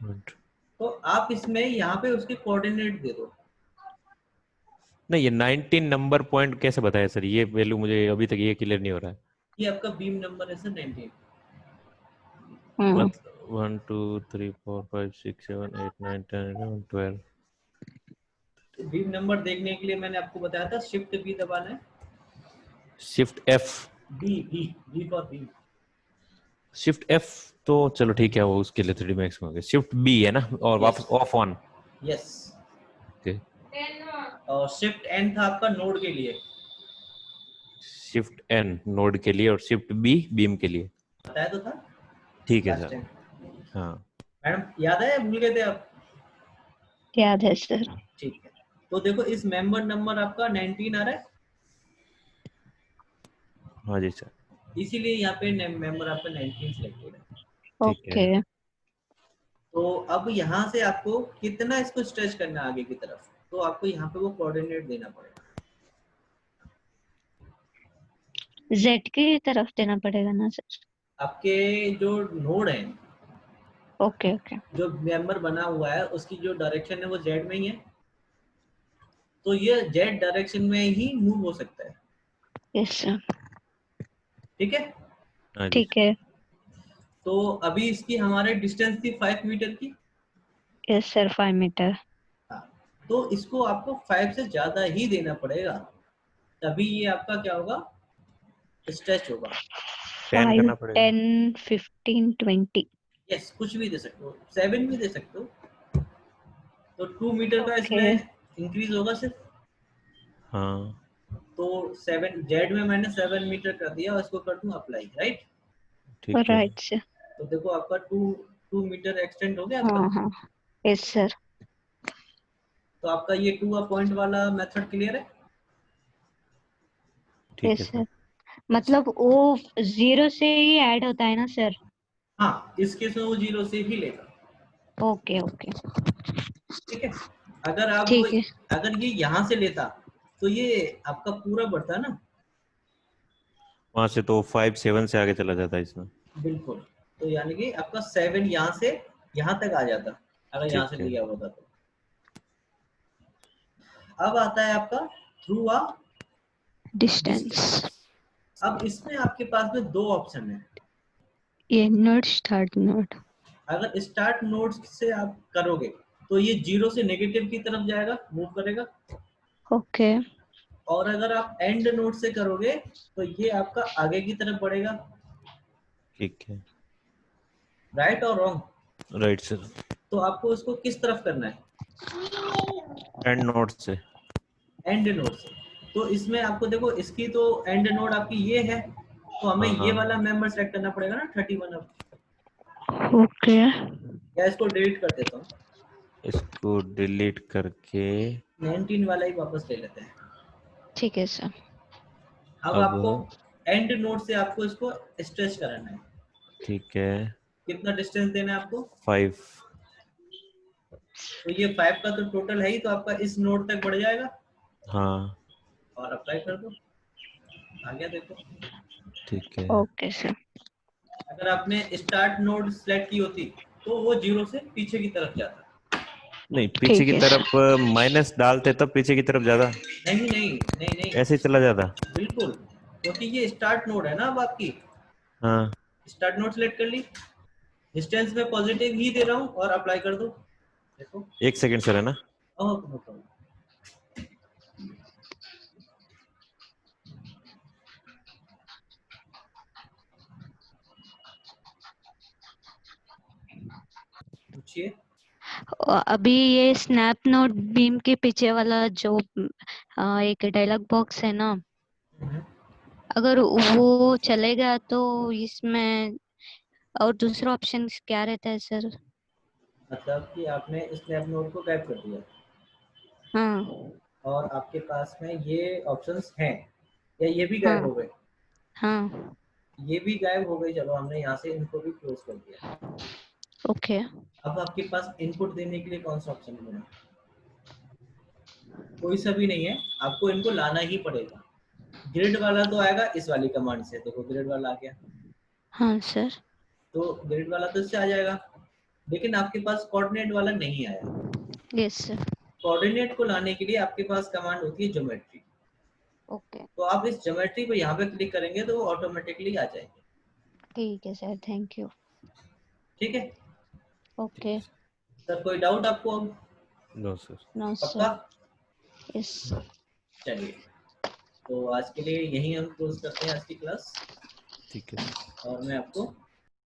[SPEAKER 1] तो आप इसमें यहाँ पे उसके कोऑर्डिनेट दे दो।
[SPEAKER 3] नहीं, ये 19 नंबर पॉइंट कैसे बताया सर? ये वैल्यू मुझे अभी तक ये क्लियर नहीं हो रहा है।
[SPEAKER 1] ये आपका बीम नंबर है सर, 19।
[SPEAKER 2] हम्म.
[SPEAKER 3] मतलब 1 2 3 4 5 6 7 8 9 10 11 12।
[SPEAKER 1] बीम नंबर देखने के लिए मैंने आपको बताया था शिफ्ट बी दबाना है।
[SPEAKER 3] Shift F.
[SPEAKER 1] B B B for B.
[SPEAKER 3] Shift F. तो चलो ठीक है, वो उसके लिए 3D मैक्स में हो गया। शिफ्ट बी है ना, और
[SPEAKER 1] यस
[SPEAKER 3] वापस ऑफ ऑन।
[SPEAKER 1] यस।
[SPEAKER 3] ओके।
[SPEAKER 1] और शिफ्ट एन था आपका नोड के लिए।
[SPEAKER 3] शिफ्ट एन नोड के लिए, और शिफ्ट बी बीम के लिए।
[SPEAKER 1] बताया तो था
[SPEAKER 3] ठीक है
[SPEAKER 1] लास्ट
[SPEAKER 3] सर।
[SPEAKER 1] टाइम।
[SPEAKER 3] हाँ।
[SPEAKER 1] मैडम याद है, भूल गए थे आप?
[SPEAKER 2] याद है सर.
[SPEAKER 1] ठीक है। तो देखो इस मेंबर नंबर आपका 19 आ रहा है,
[SPEAKER 3] हाँ जी सर।
[SPEAKER 1] इसीलिए यहाँ पे मेंबर आपका 19 सिलेक्टेड है।
[SPEAKER 3] ठीक है।
[SPEAKER 2] ओके.
[SPEAKER 1] तो अब यहाँ से आपको कितना इसको स्ट्रेच करना है आगे की तरफ, तो आपको यहाँ पे वो कोऑर्डिनेट देना पड़ेगा।
[SPEAKER 2] जेड की तरफ देना पड़ेगा ना सर?
[SPEAKER 1] आपके जो नोड है,
[SPEAKER 2] ओके ओके.
[SPEAKER 1] जो मेंबर बना हुआ है, उसकी जो डायरेक्शन है वो जेड में ही है, तो ये जेड डायरेक्शन में ही मूव हो सकता है।
[SPEAKER 2] Yes sir.
[SPEAKER 1] ठीक है।
[SPEAKER 3] हाँ जी
[SPEAKER 2] ठीक
[SPEAKER 3] सर।
[SPEAKER 2] है.
[SPEAKER 1] तो अभी इसकी हमारे डिस्टेंस थी 5 मीटर की।
[SPEAKER 2] Yes sir. 5 मीटर.
[SPEAKER 1] हाँ, तो इसको आपको 5 से ज्यादा ही देना पड़ेगा, तभी ये आपका क्या होगा, स्ट्रेच होगा।
[SPEAKER 3] 10
[SPEAKER 2] 5,
[SPEAKER 3] करना पड़ेगा।
[SPEAKER 2] 10, 15, 20.
[SPEAKER 1] यस, कुछ भी दे सकते हो, 7 भी दे सकते हो। तो 2 मीटर का
[SPEAKER 2] ओके.
[SPEAKER 1] इसमें इंक्रीज होगा सिर्फ।
[SPEAKER 3] हाँ
[SPEAKER 1] तो 7 जेड में मैंने 7 मीटर कर दिया, और इसको कर दूं अप्लाई, राइट।
[SPEAKER 3] ठीक है।
[SPEAKER 2] Right sir.
[SPEAKER 1] तो देखो आपका 2 मीटर एक्सटेंड हो गया आपका।
[SPEAKER 2] हाँ हाँ. Yes sir.
[SPEAKER 1] तो आपका ये 2 पॉइंट वाला मेथड क्लियर है।
[SPEAKER 3] ठीक
[SPEAKER 2] यस
[SPEAKER 3] है
[SPEAKER 2] सर.
[SPEAKER 3] सर।
[SPEAKER 2] मतलब वो 0 से ही ऐड होता है ना सर?
[SPEAKER 1] हाँ, इस केस में वो 0 से ही लेगा।
[SPEAKER 2] Okay okay.
[SPEAKER 1] ठीक है। अगर आप
[SPEAKER 2] ठीक है.
[SPEAKER 1] अगर ये यहाँ से लेता तो ये आपका पूरा बढ़ता ना।
[SPEAKER 3] वहां से तो 5 7 से आगे चला जाता है इसमें।
[SPEAKER 1] बिल्कुल। तो यानी कि आपका 7 यहाँ से यहाँ तक आ जाता, अगर यहाँ से
[SPEAKER 3] ठीक है।
[SPEAKER 1] लिया होता तो। अब आता है आपका थ्रू अ
[SPEAKER 2] डिस्टेंस.
[SPEAKER 1] डिस्टेंस। अब इसमें आपके पास में 2 ऑप्शन है।
[SPEAKER 2] ये नोड, स्टार्ट नोड.
[SPEAKER 1] अगर स्टार्ट नोड से आप करोगे तो ये 0 से नेगेटिव की तरफ जाएगा, मूव करेगा।
[SPEAKER 2] ओके.
[SPEAKER 1] और अगर आप एंड नोड से करोगे तो ये आपका आगे की तरफ बढ़ेगा।
[SPEAKER 3] ठीक है।
[SPEAKER 1] राइट और रॉन्ग?
[SPEAKER 3] Right sir.
[SPEAKER 1] तो आपको इसको किस तरफ करना है?
[SPEAKER 3] एंड नोट से।
[SPEAKER 1] एंड नोड से। तो इसमें आपको देखो, इसकी तो एंड नोड आपकी ये है, तो हमें
[SPEAKER 3] हाँ
[SPEAKER 1] ये
[SPEAKER 3] हाँ।
[SPEAKER 1] वाला मेंबर सेलेक्ट करना पड़ेगा ना, 31 अब।
[SPEAKER 2] ओके.
[SPEAKER 1] या इसको डिलीट कर देता हूँ,
[SPEAKER 3] इसको डिलीट करके
[SPEAKER 1] 19 वाला ही वापस ले लेते हैं।
[SPEAKER 2] ठीक है सर.
[SPEAKER 1] अब
[SPEAKER 3] अब
[SPEAKER 1] आपको एंड नोड से आपको इसको स्ट्रेच कराना है।
[SPEAKER 3] ठीक है,
[SPEAKER 1] कितना डिस्टेंस देना है आपको?
[SPEAKER 3] 5।
[SPEAKER 1] तो ये 5 का तो टोटल है ही, तो आपका इस नोड तक बढ़ जाएगा।
[SPEAKER 3] हाँ
[SPEAKER 1] और अप्लाई कर दो, आ गया देखो।
[SPEAKER 3] ठीक है।
[SPEAKER 2] Okay sir.
[SPEAKER 1] अगर आपने स्टार्ट नोड सेलेक्ट की होती तो वो 0 से पीछे की तरफ जाता है।
[SPEAKER 3] नहीं, पीछे की
[SPEAKER 2] ठीक है
[SPEAKER 3] तरफ माइनस डालते तब पीछे की तरफ ज्यादा,
[SPEAKER 1] नहीं नहीं नहीं नहीं,
[SPEAKER 3] ऐसे ही चला जाता।
[SPEAKER 1] बिल्कुल, क्योंकि ये स्टार्ट नोड है ना अब आपकी,
[SPEAKER 3] हाँ
[SPEAKER 1] स्टार्ट नोड सेलेक्ट कर ली, डिस्टेंस में पॉजिटिव ही दे रहा हूँ और अप्लाई कर दो, देखो।
[SPEAKER 3] एक सेकंड सर, है ना।
[SPEAKER 1] Oh no problem. पूछिए।
[SPEAKER 2] अभी ये स्नैप नोट बीम के पीछे वाला जो एक डायलॉग बॉक्स है ना, अगर वो चलेगा तो इसमें और दूसरा ऑप्शन क्या रहता है सर?
[SPEAKER 1] मतलब कि आपने स्नैप नोड को गायब कर दिया
[SPEAKER 2] हाँ
[SPEAKER 1] और आपके पास में ये ऑप्शंस हैं, या ये भी गायब
[SPEAKER 2] हाँ
[SPEAKER 1] हो गए?
[SPEAKER 2] हाँ।
[SPEAKER 1] ये भी गायब हो गई, चलो हमने यहाँ से इनको भी क्लोज कर दिया।
[SPEAKER 2] ओके।
[SPEAKER 1] अब आपके पास इनपुट देने के लिए कौन सा ऑप्शन है? कोई सा भी नहीं है, आपको इनको लाना ही पड़ेगा। ग्रिड वाला तो आएगा इस वाली कमांड से, देखो ग्रिड वाला आ गया,
[SPEAKER 2] हाँ सर।
[SPEAKER 1] तो ग्रिड वाला तो इससे आ जाएगा, लेकिन आपके पास कोऑर्डिनेट वाला नहीं आया।
[SPEAKER 2] Yes sir.
[SPEAKER 1] कोऑर्डिनेट को लाने के लिए आपके पास कमांड होती है ज्योमेट्री,
[SPEAKER 2] ओके
[SPEAKER 1] तो आप इस ज्योमेट्री को यहाँ पे क्लिक करेंगे तो वो ऑटोमेटिकली आ जाएंगे।
[SPEAKER 2] ठीक है सर, थैंक यू।
[SPEAKER 1] ठीक है
[SPEAKER 2] ओके।
[SPEAKER 1] सर, कोई डाउट आपको अब?
[SPEAKER 3] No sir.
[SPEAKER 2] नो
[SPEAKER 1] पक्का?
[SPEAKER 2] सर। यस।
[SPEAKER 1] चलिए, तो आज के लिए यहीं हम क्लोज करते हैं आज की क्लास,
[SPEAKER 3] ठीक है।
[SPEAKER 1] और मैं आपको